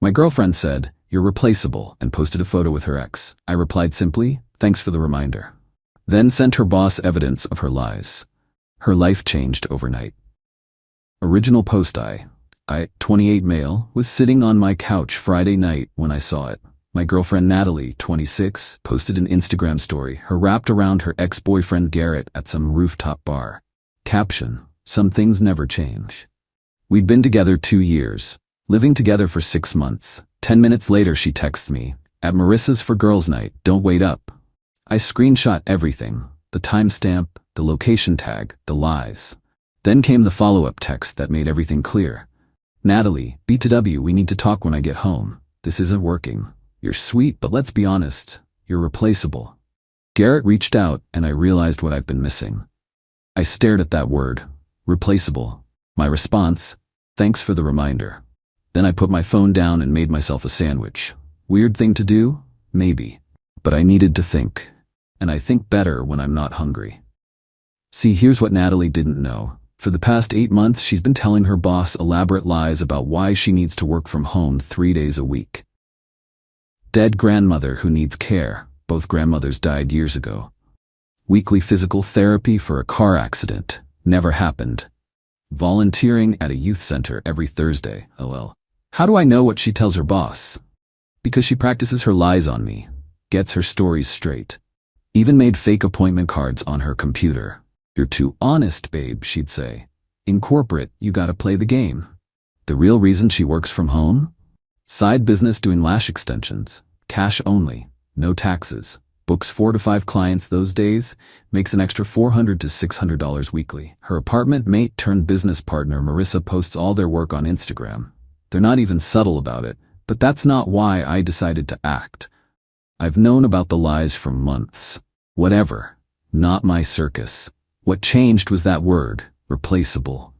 My girlfriend said, "You're replaceable," and posted a photo with her ex. I replied simply, "Thanks for the reminder." Then sent her boss evidence of her lies. Her life changed overnight. Original post: I, 28 male, was sitting on my couch Friday night when I saw it. My girlfriend Natalie, 26, posted an Instagram story, her wrapped around her ex-boyfriend Garrett at some rooftop bar. Caption: "Some things never change." We'd been together 2 years, living together for 6 months. 10 minutes later she texts me, "At Marissa's for girls' night, don't wait up." I screenshot everything, the timestamp, the location tag, the lies. Then came the follow-up text that made everything clear. "Natalie, B2W, we need to talk when I get home. This isn't working. You're sweet, but let's be honest, you're replaceable." Garrett reached out and I realized what I've been missing. I stared at that word, replaceable. My response: "Thanks for the reminder." Then I put my phone down and made myself a sandwich. Weird thing to do? Maybe. But I needed to think. And I think better when I'm not hungry. See, here's what Natalie didn't know. For the past 8 months, she's been telling her boss elaborate lies about why she needs to work from home 3 days a week. Dead grandmother who needs care. Both grandmothers died years ago. Weekly physical therapy for a car accident. Never happened. Volunteering at a youth center every Thursday. LL. How do I know what she tells her boss? Because she practices her lies on me. Gets her stories straight. Even made fake appointment cards on her computer. "You're too honest, babe," she'd say. "In corporate, you gotta play the game." The real reason she works from home? Side business doing lash extensions. Cash only. No taxes. Books 4 to 5 clients those days. Makes an extra $400 to $600 weekly. Her apartment mate turned business partner Marissa posts all their work on Instagram. They're not even subtle about it, but that's not why I decided to act. I've known about the lies for months. Whatever. Not my circus. What changed was that word, replaceable.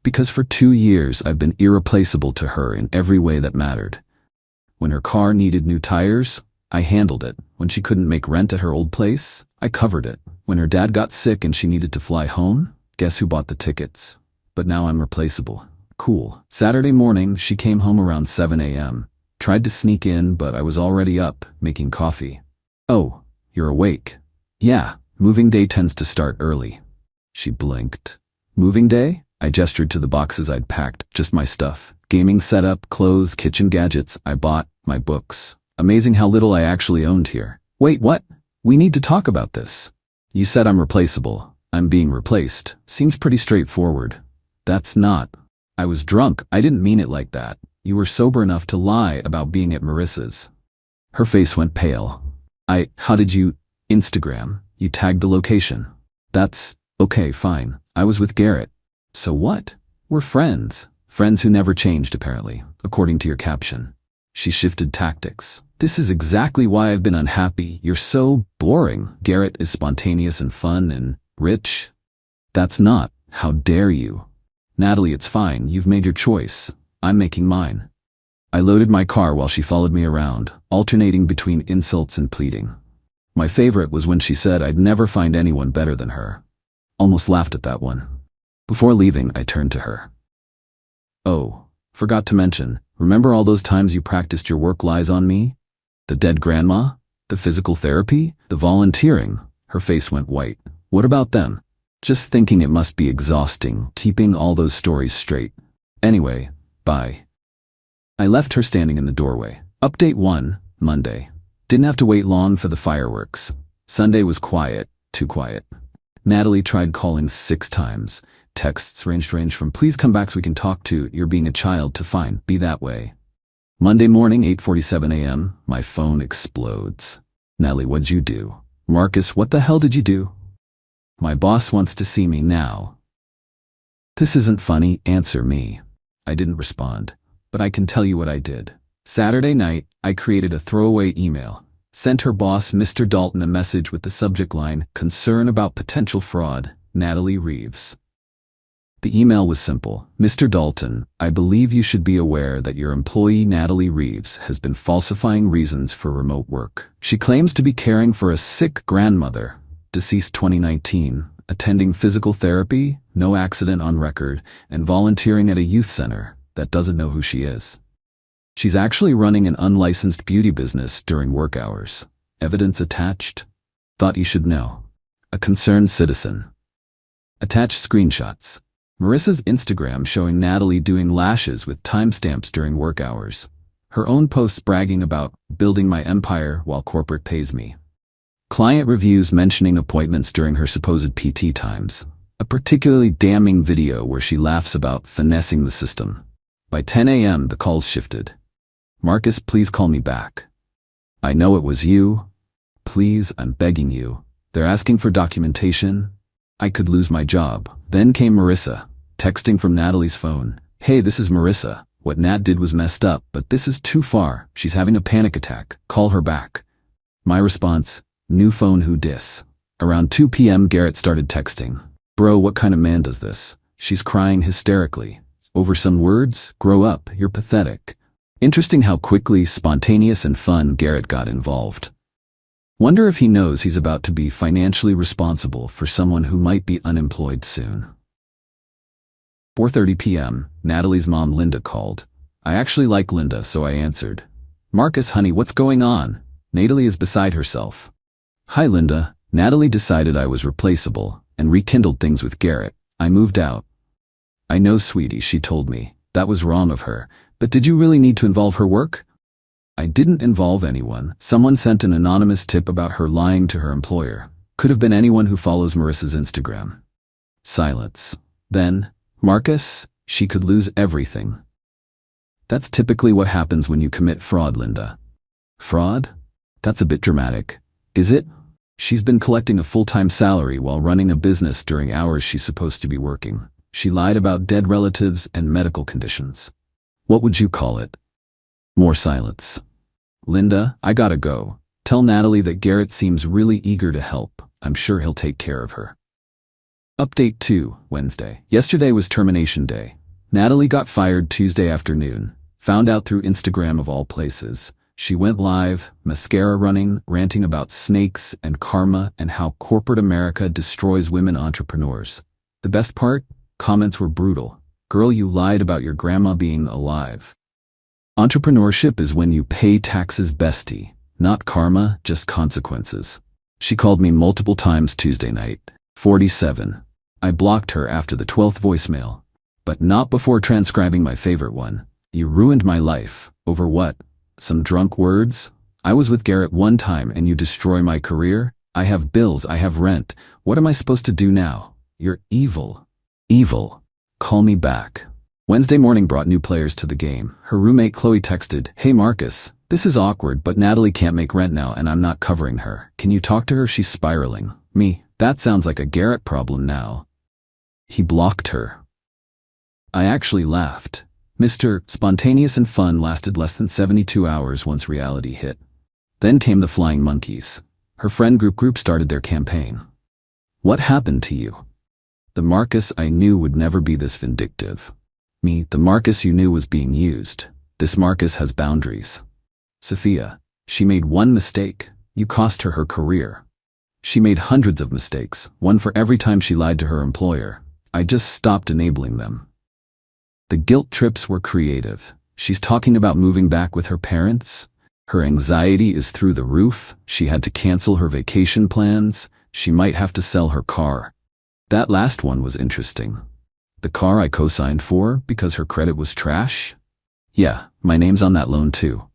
Because for 2 years I've been irreplaceable to her in every way that mattered. When her car needed new tires, I handled it. When she couldn't make rent at her old place, I covered it. When her dad got sick and she needed to fly home, guess who bought the tickets? But now I'm replaceable. Cool. Saturday morning, she came home around 7 a.m. Tried to sneak in, but I was already up, making coffee. "Oh, you're awake." "Yeah, moving day tends to start early." She blinked. "Moving day?" I gestured to the boxes I'd packed, just my stuff. Gaming setup, clothes, kitchen gadgets. I bought my books. Amazing how little I actually owned here. "Wait, what? We need to talk about this." "You said I'm replaceable. I'm being replaced. Seems pretty straightforward." "That's not." "I was drunk. I didn't mean it like that. You were sober enough to lie about being at Marissa's." Her face went pale. How did you? "Instagram. You tagged the location." "That's okay, fine. I was with Garrett." "So what?" "We're friends. Friends who never changed, apparently, according to your caption." She shifted tactics. "This is exactly why I've been unhappy. You're so boring. Garrett is spontaneous and fun and rich." "That's not. How dare you?" "Natalie, it's fine. You've made your choice. I'm making mine." I loaded my car while she followed me around, alternating between insults and pleading. My favorite was when she said I'd never find anyone better than her. Almost laughed at that one. Before leaving, I turned to her. "Oh, forgot to mention, remember all those times you practiced your work lies on me? The dead grandma? The physical therapy? The volunteering?" Her face went white. "What about them?" "Just thinking it must be exhausting, keeping all those stories straight. Anyway, bye." I left her standing in the doorway. Update 1, Monday. Didn't have to wait long for the fireworks. Sunday was quiet, too quiet. Natalie tried calling 6 times. Texts ranged from "please come back so we can talk" to "you're being a child" to "fine, be that way." Monday morning, 8:47 a.m., my phone explodes. "Natalie, what'd you do?" "Marcus, what the hell did you do?" "My boss wants to see me now." "This isn't funny, answer me." I didn't respond, but I can tell you what I did. Saturday night, I created a throwaway email. Sent her boss, Mr. Dalton, a message with the subject line, "Concern about potential fraud, Natalie Reeves." The email was simple. "Mr. Dalton, I believe you should be aware that your employee Natalie Reeves has been falsifying reasons for remote work. She claims to be caring for a sick grandmother, deceased 2019, attending physical therapy, no accident on record, and volunteering at a youth center that doesn't know who she is. She's actually running an unlicensed beauty business during work hours. Evidence attached. Thought you should know. A concerned citizen. Attached screenshots. Marissa's Instagram showing Natalie doing lashes with timestamps during work hours. Her own posts bragging about building my empire while corporate pays me. Client reviews mentioning appointments during her supposed PT times. A particularly damning video where she laughs about finessing the system. By 10 a.m. the calls shifted. Marcus, please call me back. I know it was you. Please, I'm begging you. They're asking for documentation. I could lose my job. Then came Marissa, texting from Natalie's phone. Hey, this is Marissa. What Nat did was messed up, but this is too far. She's having a panic attack. Call her back. My response, new phone who dis. Around 2 p.m. Garrett started texting. Bro, what kind of man does this? She's crying hysterically. Over some words? Grow up, you're pathetic. Interesting how quickly, spontaneous and fun Garrett got involved. Wonder if he knows he's about to be financially responsible for someone who might be unemployed soon. 4:30 p.m., Natalie's mom Linda called. I actually like Linda, so I answered. Marcus, honey, what's going on? Natalie is beside herself. Hi, Linda. Natalie decided I was replaceable and rekindled things with Garrett. I moved out. I know, sweetie, she told me. That was wrong of her. But did you really need to involve her work? I didn't involve anyone. Someone sent an anonymous tip about her lying to her employer. Could have been anyone who follows Marissa's Instagram. Silence. Then, Marcus, she could lose everything. That's typically what happens when you commit fraud, Linda. Fraud? That's a bit dramatic. Is it? She's been collecting a full-time salary while running a business during hours she's supposed to be working. She lied about dead relatives and medical conditions. What would you call it? More silence. Linda, I gotta go. Tell Natalie that Garrett seems really eager to help. I'm sure he'll take care of her. Update 2, Wednesday. Yesterday was termination day. Natalie got fired Tuesday afternoon. Found out through Instagram of all places. She went live, mascara running, ranting about snakes and karma and how corporate America destroys women entrepreneurs. The best part? Comments were brutal. Girl, you lied about your grandma being alive. Entrepreneurship is when you pay taxes, bestie. Not karma, just consequences. She called me multiple times Tuesday night. 47. I blocked her after the 12th voicemail. But not before transcribing my favorite one. You ruined my life. Over what? Some drunk words? I was with Garrett one time and you destroy my career? I have bills, I have rent. What am I supposed to do now? You're evil. Evil. Call me back. Wednesday morning brought new players to the game. Her roommate Chloe texted, Hey Marcus, this is awkward but Natalie can't make rent now and I'm not covering her. Can you talk to her? She's spiraling. Me, that sounds like a Garrett problem now. He blocked her. I actually laughed. Mr. Spontaneous and fun lasted less than 72 hours once reality hit. Then came the flying monkeys. Her friend group started their campaign. What happened to you? The Marcus I knew would never be this vindictive. Me, the Marcus you knew was being used. This Marcus has boundaries. Sophia, she made one mistake. You cost her her career. She made hundreds of mistakes, one for every time she lied to her employer. I just stopped enabling them. The guilt trips were creative. She's talking about moving back with her parents. Her anxiety is through the roof. She had to cancel her vacation plans. She might have to sell her car. That last one was interesting. The car I co-signed for because her credit was trash? Yeah, my name's on that loan too.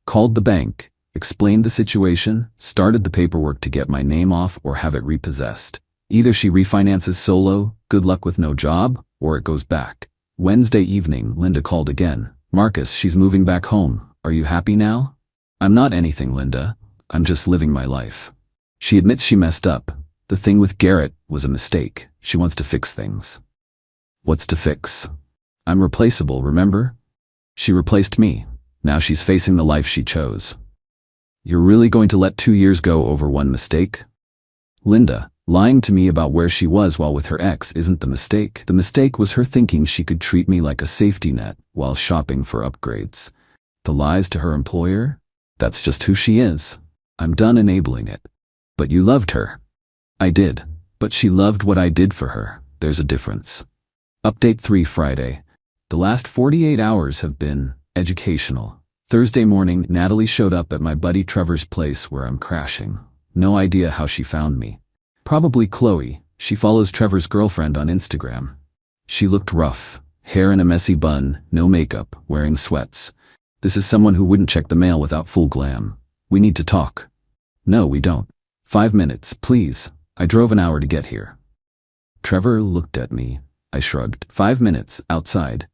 Called the bank, explained the situation, started the paperwork to get my name off or have it repossessed. Either she refinances solo, good luck with no job, or it goes back. Wednesday evening, Linda called again. Marcus, she's moving back home. Are you happy now? I'm not anything, Linda. I'm just living my life. She admits she messed up. The thing with Garrett was a mistake. She wants to fix things. What's to fix? I'm replaceable, remember? She replaced me. Now she's facing the life she chose. You're really going to let 2 years go over one mistake? Linda, lying to me about where she was while with her ex isn't the mistake. The mistake was her thinking she could treat me like a safety net while shopping for upgrades. The lies to her employer? That's just who she is. I'm done enabling it. But you loved her. I did. But she loved what I did for her. There's a difference. Update 3 Friday. The last 48 hours have been educational. Thursday morning, Natalie showed up at my buddy Trevor's place where I'm crashing. No idea how she found me. Probably Chloe. She follows Trevor's girlfriend on Instagram. She looked rough. Hair in a messy bun, no makeup, wearing sweats. This is someone who wouldn't check the mail without full glam. We need to talk. No, we don't. 5 minutes, please. I drove an hour to get here. Trevor looked at me. I shrugged. 5 minutes, outside.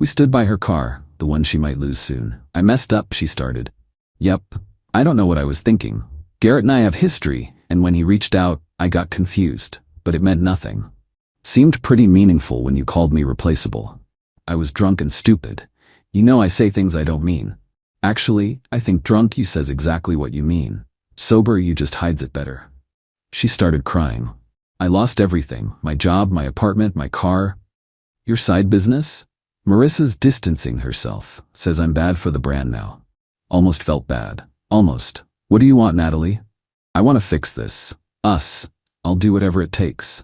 We stood by her car, the one she might lose soon. I messed up, she started. Yep. I don't know what I was thinking. Garrett and I have history, and when he reached out, I got confused, but it meant nothing. Seemed pretty meaningful when you called me replaceable. I was drunk and stupid. You know I say things I don't mean. Actually, I think drunk you says exactly what you mean. Sober you just hides it better. She started crying. I lost everything, my job, my apartment, my car. Your side business? Marissa's distancing herself, says I'm bad for the brand now. Almost felt bad. Almost. What do you want, Natalie? I want to fix this. Us. I'll do whatever it takes.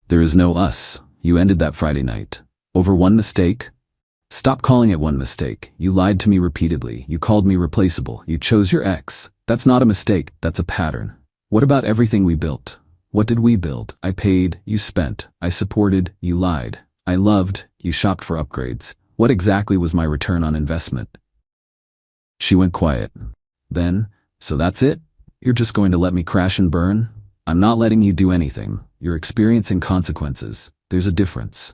There is no us. You ended that Friday night. Over one mistake? Stop calling it one mistake. You lied to me repeatedly. You called me replaceable. You chose your ex. That's not a mistake. That's a pattern. What about everything we built? What did we build? I paid. You spent. I supported. You lied. I loved. You shopped for upgrades. What exactly was my return on investment? She went quiet. Then, so that's it? You're just going to let me crash and burn? I'm not letting you do anything. You're experiencing consequences. There's a difference.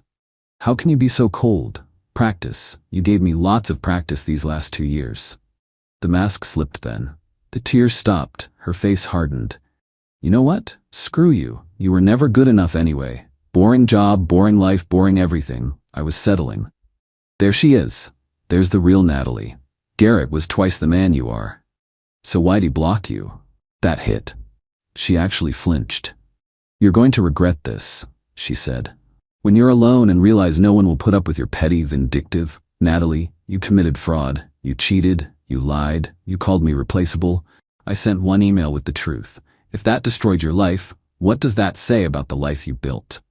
How can you be so cold? Practice. You gave me lots of practice these last 2 years. The mask slipped then. The tears stopped. Her face hardened. You know what? Screw you. You were never good enough anyway. Boring job, boring life, boring everything. I was settling. There she is. There's the real Natalie. Garrett was twice the man you are. So why'd he block you? That hit. She actually flinched. You're going to regret this, she said. When you're alone and realize no one will put up with your petty, vindictive, Natalie, you committed fraud, you cheated, you lied, you called me replaceable. I sent one email with the truth. If that destroyed your life, what does that say about the life you built?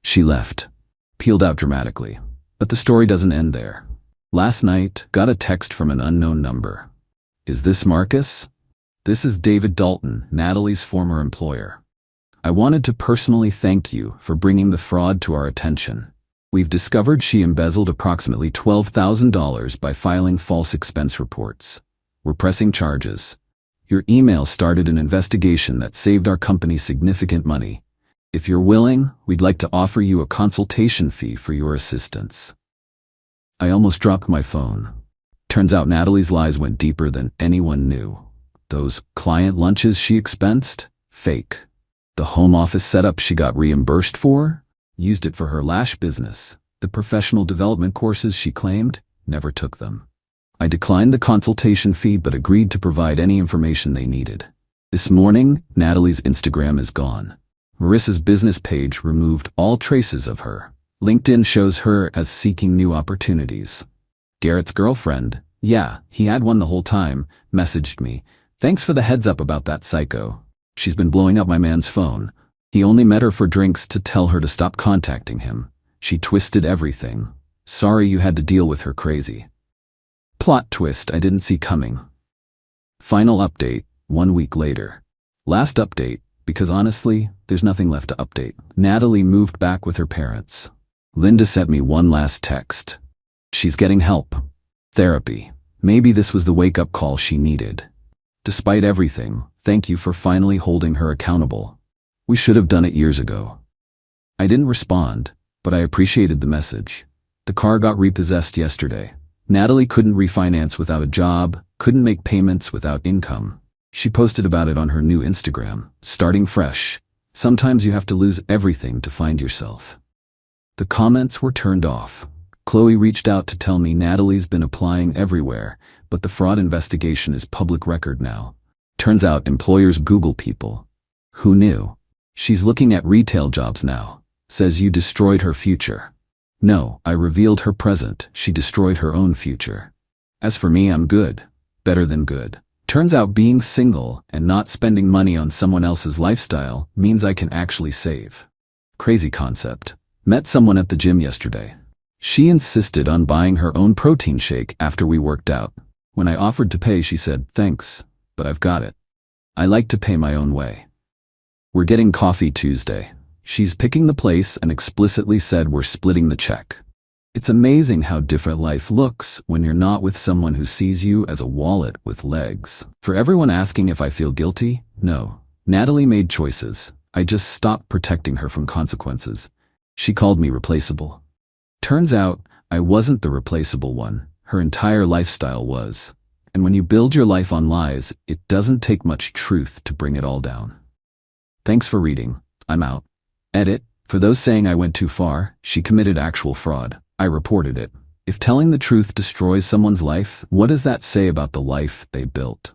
She left, peeled out dramatically. But the story doesn't end there. Last night, got a text from an unknown number. Is this Marcus? This is David Dalton, Natalie's former employer. I wanted to personally thank you for bringing the fraud to our attention. We've discovered she embezzled approximately $12,000 by filing false expense reports. We're pressing charges. Your email started an investigation that saved our company significant money. If you're willing, we'd like to offer you a consultation fee for your assistance. I almost dropped my phone. Turns out Natalie's lies went deeper than anyone knew. Those client lunches she expensed? Fake. The home office setup she got reimbursed for? Used it for her lash business. The professional development courses she claimed? Never took them. I declined the consultation fee but agreed to provide any information they needed. This morning, Natalie's Instagram is gone. Marissa's business page removed all traces of her. LinkedIn shows her as seeking new opportunities. Garrett's girlfriend, yeah, he had one the whole time, messaged me. Thanks for the heads up about that psycho. She's been blowing up my man's phone. He only met her for drinks to tell her to stop contacting him. She twisted everything. Sorry you had to deal with her crazy. Plot twist I didn't see coming. Final update, 1 week later. Last update, because honestly, there's nothing left to update. Natalie moved back with her parents. Linda sent me one last text. She's getting help. Therapy. Maybe this was the wake-up call she needed. Despite everything, thank you for finally holding her accountable. We should have done it years ago. I didn't respond, but I appreciated the message. The car got repossessed yesterday. Natalie couldn't refinance without a job, couldn't make payments without income. She posted about it on her new Instagram, starting fresh. Sometimes you have to lose everything to find yourself. The comments were turned off. Chloe reached out to tell me Natalie's been applying everywhere, but the fraud investigation is public record now. Turns out employers Google people. Who knew? She's looking at retail jobs now. Says you destroyed her future. No, I revealed her present. She destroyed her own future. As for me, I'm good. Better than good. Turns out being single and not spending money on someone else's lifestyle means I can actually save. Crazy concept. Met someone at the gym yesterday. She insisted on buying her own protein shake after we worked out. When I offered to pay, she said, "Thanks, but I've got it. I like to pay my own way." We're getting coffee Tuesday. She's picking the place and explicitly said we're splitting the check. It's amazing how different life looks when you're not with someone who sees you as a wallet with legs. For everyone asking if I feel guilty, no. Natalie made choices. I just stopped protecting her from consequences. She called me replaceable. Turns out, I wasn't the replaceable one. Her entire lifestyle was. And when you build your life on lies, it doesn't take much truth to bring it all down. Thanks for reading. I'm out. Edit. For those saying I went too far, she committed actual fraud. I reported it. If telling the truth destroys someone's life, what does that say about the life they built?